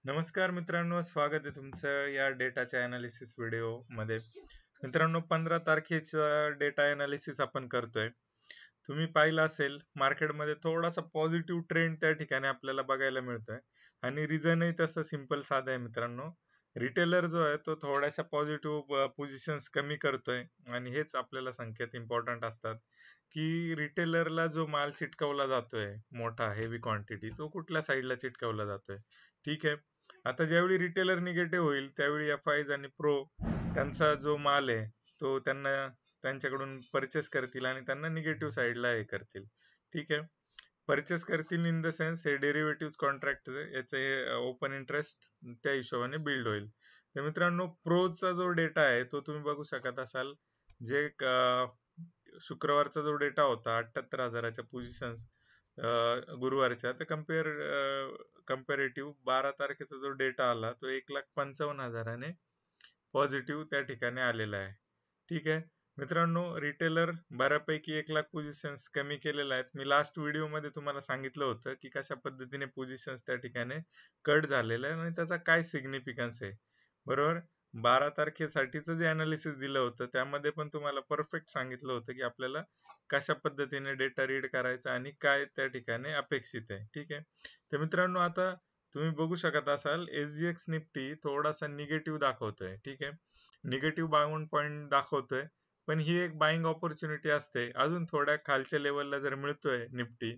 नमस्कार मित्रांनो, स्वागत आहे तुमचं या डेटाच्या अनालिसिस व्हिडिओ मध्ये. मित्रांनो, 15 तारखेचा डेटा अनालिसिस आपण करतोय. तुम्ही पाहिलं असेल मार्केटमध्ये थोडासा पॉझिटिव्ह ट्रेंड त्या ठिकाणी आपल्याला बघायला मिळतोय आणि रिझनही तसं सिंपल साधं आहे मित्रांनो. रिटेलर जो आहे तो थोड्याशा पॉझिटिव्ह पोझिशन्स कमी करतोय आणि हेच आपल्याला संकेत इम्पॉर्टंट असतात की रिटेलरला जो माल चिटकवला जातोय मोठा हेवी क्वांटिटी, तो कुठल्या साईडला चिटकवला जातोय. ठीक आहे. आता ज्यावेळी रिटेलर निगेटिव्ह होईल त्यावेळी एफ-आयज आणि प्रो त्यांचा जो माल आहे तो त्यांच्याकडून परचेस करतील आणि त्यांना निगेटिव्ह साईडला हे करतील. ठीक आहे. परचेस करतील इन द सेन्स हे डेरिव्हेटिव्ह कॉन्ट्रॅक्ट याचे ओपन इंटरेस्ट त्या हिशोबाने बिल्ड होईल. तर मित्रांनो, प्रोचा जो डेटा आहे तो तुम्ही बघू शकत असाल. जे शुक्रवारचा जो डेटा होता 78,000च्या पोझिशन्स गुरुवारच्या, तर कम्पेरेटिव्ह 12 तारखेचा जो डेटा आला तो 1,55,000ने पॉझिटिव्ह त्या ठिकाणी आलेला आहे. ठीक आहे मित्रांनो, रिटेलर बऱ्यापैकी 1,00,000 पोझिशन्स कमी केलेल्या आहेत. मी लास्ट व्हिडिओमध्ये तुम्हाला सांगितलं होतं की कशा पद्धतीने पोझिशन्स त्या ठिकाणी कट झालेल्या आहे आणि त्याचा काय सिग्निफिकन्स आहे. बरोबर. 12 तारखेसाठीचं जे अनालिसिस दिलं होतं त्यामध्ये पण तुम्हाला परफेक्ट सांगितलं होतं की आपल्याला कशा पद्धतीने डेटा रीड करायचा आणि काय त्या ठिकाणी अपेक्षित आहे. ठीक आहे. तर मित्रांनो, आता तुम्ही बघू शकत असाल SGX निफ्टी थोडासा निगेटिव्ह दाखवतोय. ठीक आहे. निगेटिव्ह 52 पॉईंट दाखवतोय, पण ही एक बाईंग ऑपॉर्च्युनिटी असते. अजून थोड्या खालच्या लेवलला जर मिळतोय निफ्टी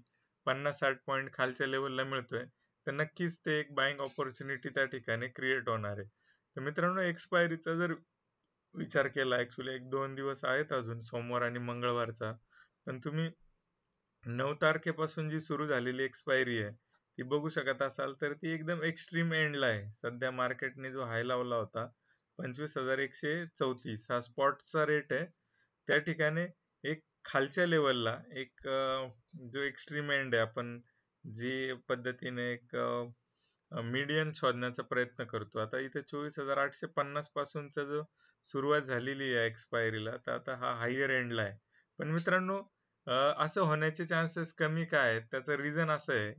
50-60 पॉईंट खालच्या लेवलला मिळतोय, तर नक्कीच ते एक बाईंग ऑपॉर्च्युनिटी त्या ठिकाणी क्रिएट होणार आहे. तर मित्रांनो, एक्सपायरीचा जर विचार केला, ऍक्च्युली 1-2 दिवस आहेत अजून, सोमवार आणि मंगळवारचा, पण तुम्ही 9 तारखेपासून जी सुरू झालेली एक्सपायरी आहे ती बघू शकत असाल, तर ती एकदम एक्स्ट्रीम एंडला आहे. सध्या मार्केटने जो हाय लावला होता 25,134 हा स्पॉटचा रेट आहे. त्या ठिकाणी एक खालच्या लेवलला एक जो एक्स्ट्रीम एंड आहे, आपण जी पद्धतीने एक मीडियन शोधण्याचा प्रयत्न करतो. आता इथे 24,850 पासूनचा जो सुरुवात झालेली आहे एक्सपायरीला, तर आता हा हायर एंडला आहे. पण मित्रांनो, असं होण्याचे चान्सेस कमी काय आहेत? त्याचं रिझन असं आहे,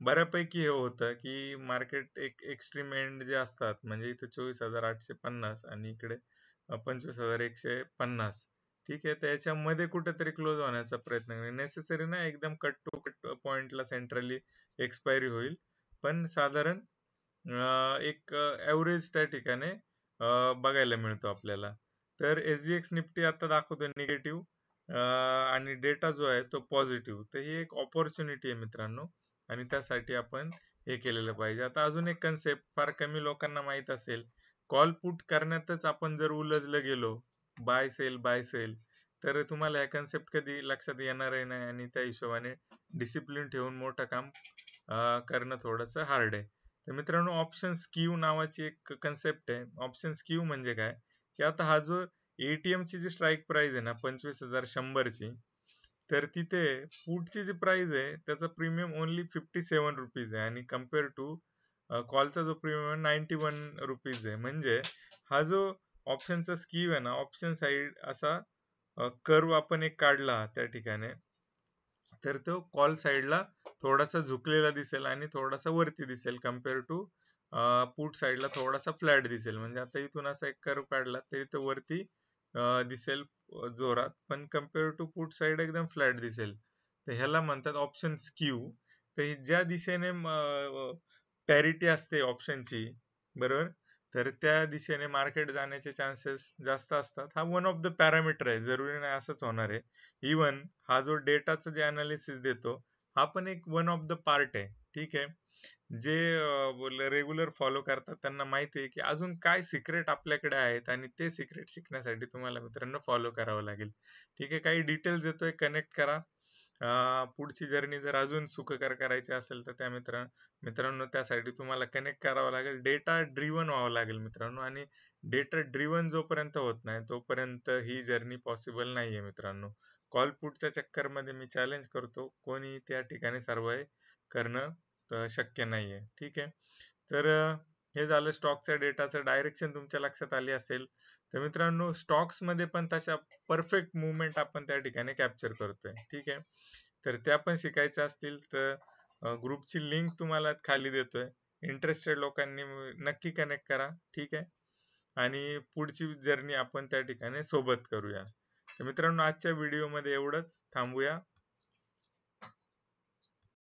बऱ्यापैकी हे होतं की मार्केट एक एक्स्ट्रीम एंड जे असतात, म्हणजे इथे 24,850 आणि इकडे 25,150. ठीक आहे. तर याच्यामध्ये कुठेतरी क्लोज होण्याचा प्रयत्न करेल. नेसेसरी ना एकदम कट टू कट पॉइंटला सेंट्रली एक्सपायरी होईल, पण साधारण एक ॲव्हरेज त्या ठिकाणी बघायला मिळतो आपल्याला. तर SGX निफ्टी आता दाखवतो निगेटिव्ह आणि डेटा जो आहे तो पॉझिटिव्ह. तर ही एक ऑपॉर्च्युनिटी आहे मित्रांनो आणि त्यासाठी आपण हे केलेलं पाहिजे. आता अजून एक कन्सेप्ट फार कमी लोकांना माहित असेल, कॉल पुट करण्यातच आपण जर उलझलं गेलो, बाय सेल, तर तुम्हाला हा कन्सेप्ट कधी लक्षात येणारही नाही आणि त्या हिशोबाने डिसिप्लिन ठेवून मोठं काम करणं थोडंसं हार्ड आहे. तर मित्रांनो, ऑप्शन स्क्यू नावाची एक कन्सेप्ट आहे. ऑप्शन स्क्यू म्हणजे काय, की आता हा जो एटीएमची जी स्ट्राईक प्राइस आहे ना 25,100ची, तर तिथे पुटची जी प्राइस आहे त्याचा प्रीमियम ओनली 57 रुपीज आहे आणि कम्पेअर टू कॉलचा जो प्रीमियम आहे 91 रुपीज आहे. म्हणजे हा जो ऑप्शनचा स्क्यू आहे ना, ऑप्शन साइड असा कर्व आपण एक काढला त्या ठिकाणी, तर तो कॉल साइडला थोडासा झुकलेला दिसेल आणि थोडासा वरती दिसेल कम्पेअर टू पुट साइडला थोडासा फ्लॅट दिसेल. म्हणजे आता इथून असा एक कर्व काढला तरी तो वरती दिसेल जोरात, पण कम्पेअर टू पुट साइड एकदम फ्लॅट दिसेल. तर ह्याला म्हणतात ऑप्शन स्क्यू. तर ज्या दिशेने पॅरिटी असते ऑप्शनची, बरोबर, तर त्या दिशेने मार्केट जाण्याचे चान्सेस जास्त असतात. हा वन ऑफ द पॅरामीटर आहे, जरुरी नाही असंच होणार आहे. इवन हा जो डेटाचं जे अनालिसिस देतो, हा पण एक वन ऑफ द पार्ट आहे. ठीक आहे. जे रेग्युलर फॉलो करतात त्यांना माहिती आहे की अजून काय सिक्रेट आपल्याकडे आहेत आणि ते सिक्रेट शिकण्यासाठी तुम्हाला मित्रांनो फॉलो करावं लागेल. ठीक आहे. काही डिटेल्स देतोय, कनेक्ट करा. पुढची जर्नी जर अजून सुखकर करायची असेल तर त्या मित्रांनो त्यासाठी तुम्हाला कनेक्ट करावं लागेल. डेटा ड्रिव्हन व्हावं लागेल मित्रांनो, आणि डेटा ड्रिव्हन जोपर्यंत होत नाही तोपर्यंत ही जर्नी पॉसिबल नाहीये मित्रांनो. कॉल पुटच्या चक्करमध्ये मी चॅलेंज करतो, कोणी त्या ठिकाणी सर्वाइव्ह करणं शक्य नाहीये. ठीक आहे. तर हे झालं स्टॉकच्या डेटाचं. डायरेक्शन तुमच्या लक्षात आली असेल. तर मित्रांनो, स्टॉक्स मध्ये पण तशा परफेक्ट मुवमेंट आपण त्या ठिकाणी कॅप्चर करतोय. ठीक आहे. तर त्या पण शिकायच्या असतील तर ग्रुपची लिंक तुम्हाला खाली देतोय. इंटरेस्टेड लोकांनी नक्की कनेक्ट करा. ठीक आहे. आणि पुढची जर्नी आपण त्या ठिकाणी सोबत करूया. तर मित्रांनो, आजच्या व्हिडिओमध्ये एवढंच. थांबूया.